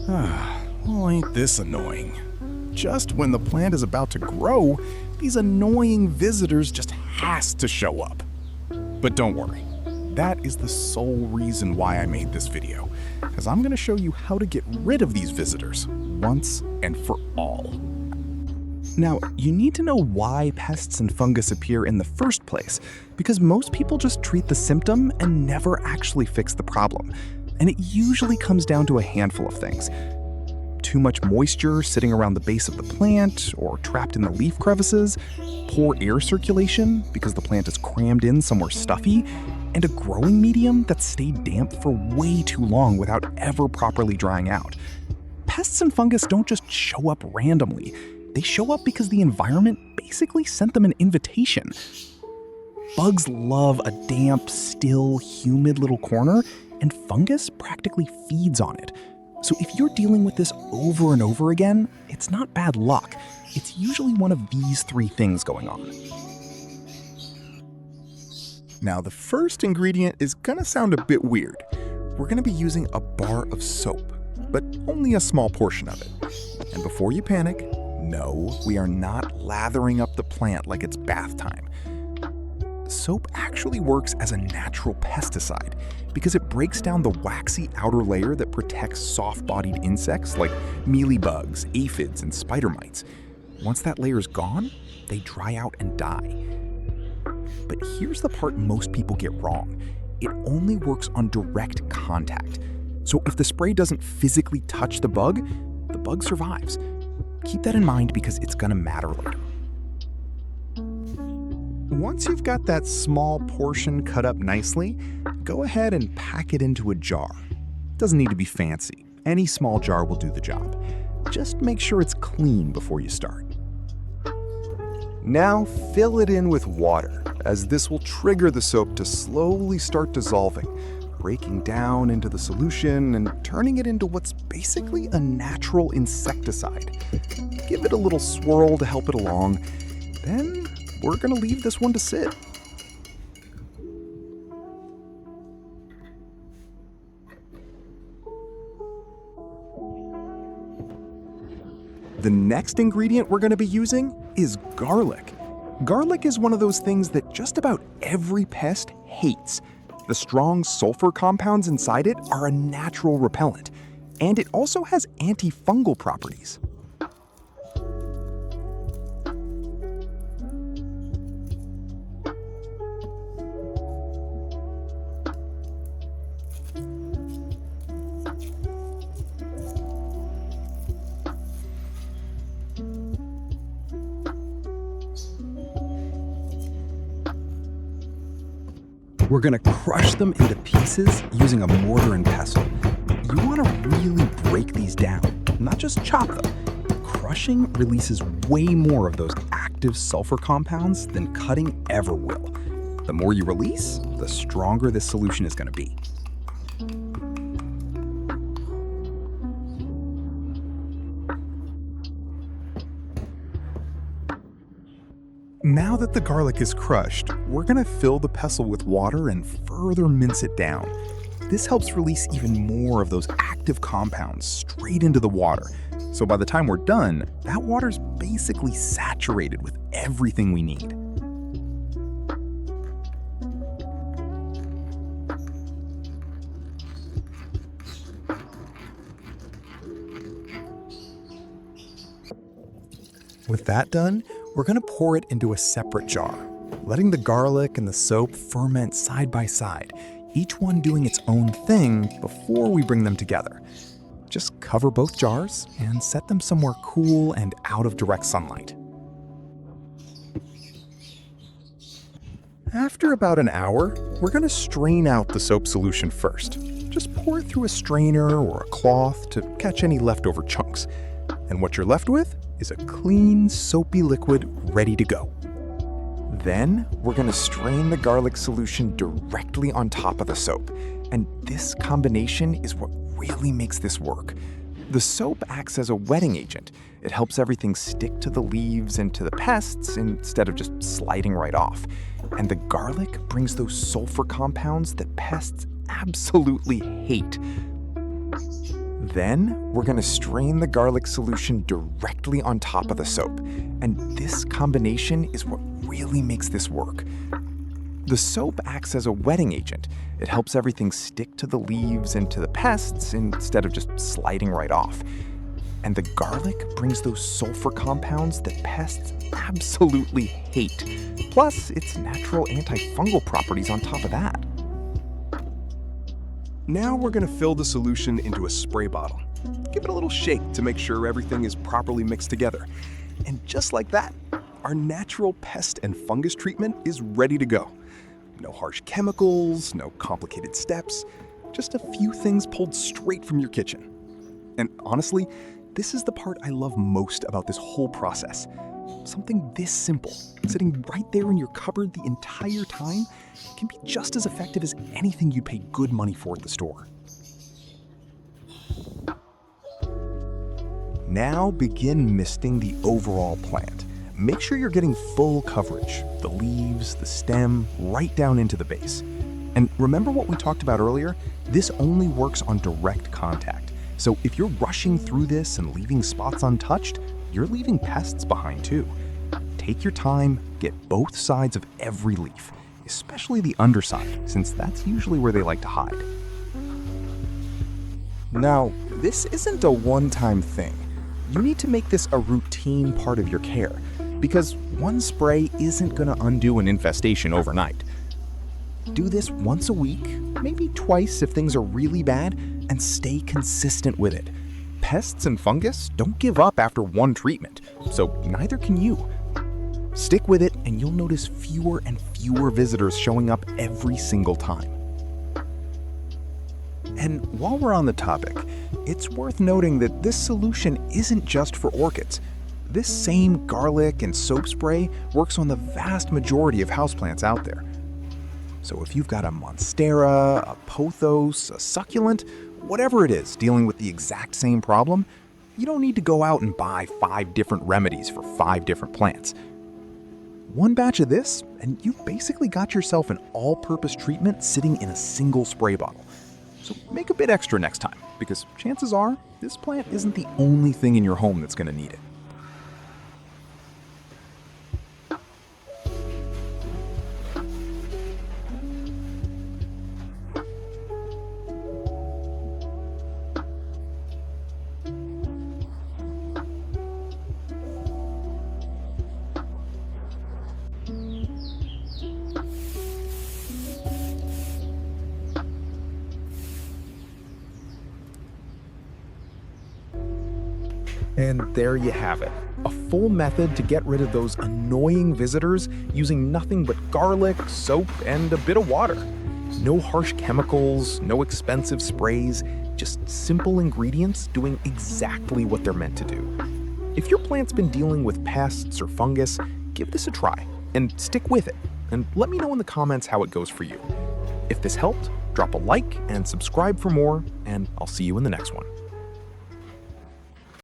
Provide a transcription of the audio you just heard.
Well, ain't this annoying? Just when the plant is about to grow, these annoying visitors just has to show up. But don't worry, that is the sole reason why I made this video, because I'm going to show you how to get rid of these visitors once and for all. Now, you need to know why pests and fungus appear in the first place, because most people just treat the symptom and never actually fix the problem. And it usually comes down to a handful of things. Too much moisture sitting around the base of the plant or trapped in the leaf crevices, poor air circulation because the plant is crammed in somewhere stuffy, and a growing medium that stayed damp for way too long without ever properly drying out. Pests and fungus don't just show up randomly. They show up because the environment basically sent them an invitation. Bugs love a damp, still, humid little corner, and fungus practically feeds on it. So if you're dealing with this over and over again, it's not bad luck. It's usually one of these three things going on. Now, the first ingredient is gonna sound a bit weird. We're gonna be using a bar of soap, but only a small portion of it. And before you panic, no, we are not lathering up the plant like it's bath time. Soap actually works as a natural pesticide because it breaks down the waxy outer layer that protects soft-bodied insects like mealybugs, aphids, and spider mites. Once that layer is gone, they dry out and die. But here's the part most people get wrong. It only works on direct contact. So if the spray doesn't physically touch the bug survives. Keep that in mind because it's gonna matter later. Once you've got that small portion cut up nicely, go ahead and pack it into a jar. Doesn't need to be fancy. Any small jar will do the job. Just make sure it's clean before you start. Now fill it in with water, as this will trigger the soap to slowly start dissolving, breaking down into the solution and turning it into what's basically a natural insecticide. Give it a little swirl to help it along, then we're gonna leave this one to sit. The next ingredient we're gonna be using is garlic. Garlic is one of those things that just about every pest hates. The strong sulfur compounds inside it are a natural repellent, and it also has antifungal properties. We're gonna crush them into pieces using a mortar and pestle. You wanna really break these down, not just chop them. Crushing releases way more of those active sulfur compounds than cutting ever will. The more you release, the stronger this solution is gonna be. Now that the garlic is crushed, we're gonna fill the pestle with water and further mince it down. This helps release even more of those active compounds straight into the water. So by the time we're done, that water's basically saturated with everything we need. With that done, we're gonna pour it into a separate jar, letting the garlic and the soap ferment side by side, each one doing its own thing before we bring them together. Just cover both jars and set them somewhere cool and out of direct sunlight. After about an hour, we're gonna strain out the soap solution first. Just pour it through a strainer or a cloth to catch any leftover chunks. And what you're left with is a clean, soapy liquid ready to go. Then we're gonna strain the garlic solution directly on top of the soap. And this combination is what really makes this work. The soap acts as a wetting agent. It helps everything stick to the leaves and to the pests instead of just sliding right off. And the garlic brings those sulfur compounds that pests absolutely hate. Then we're going to strain the garlic solution directly on top of the soap. And this combination is what really makes this work. The soap acts as a wetting agent. It helps everything stick to the leaves and to the pests instead of just sliding right off. And the garlic brings those sulfur compounds that pests absolutely hate. Plus, its natural antifungal properties on top of that. Now we're going to fill the solution into a spray bottle. Give it a little shake to make sure everything is properly mixed together. And just like that, our natural pest and fungus treatment is ready to go. No harsh chemicals, no complicated steps, just a few things pulled straight from your kitchen. And honestly, this is the part I love most about this whole process. Something this simple, sitting right there in your cupboard the entire time, can be just as effective as anything you'd pay good money for at the store. Now begin misting the overall plant. Make sure you're getting full coverage, the leaves, the stem, right down into the base. And remember what we talked about earlier? This only works on direct contact. So if you're rushing through this and leaving spots untouched, you're leaving pests behind too. Take your time, get both sides of every leaf, especially the underside, since that's usually where they like to hide. Now, this isn't a one-time thing. You need to make this a routine part of your care, because one spray isn't going to undo an infestation overnight. Do this once a week, maybe twice if things are really bad, and stay consistent with it. Pests and fungus don't give up after one treatment, so neither can you. Stick with it and you'll notice fewer and fewer visitors showing up every single time. And while we're on the topic, it's worth noting that this solution isn't just for orchids. This same garlic and soap spray works on the vast majority of houseplants out there. So if you've got a monstera, a pothos, a succulent, whatever it is dealing with the exact same problem, you don't need to go out and buy 5 different remedies for 5 different plants. One batch of this, and you've basically got yourself an all-purpose treatment sitting in a single spray bottle. So make a bit extra next time, because chances are this plant isn't the only thing in your home that's going to need it. And there you have it, a full method to get rid of those annoying visitors using nothing but garlic, soap, and a bit of water. No harsh chemicals, no expensive sprays, just simple ingredients doing exactly what they're meant to do. If your plant's been dealing with pests or fungus, give this a try and stick with it. And let me know in the comments how it goes for you. If this helped, drop a like and subscribe for more, and I'll see you in the next one.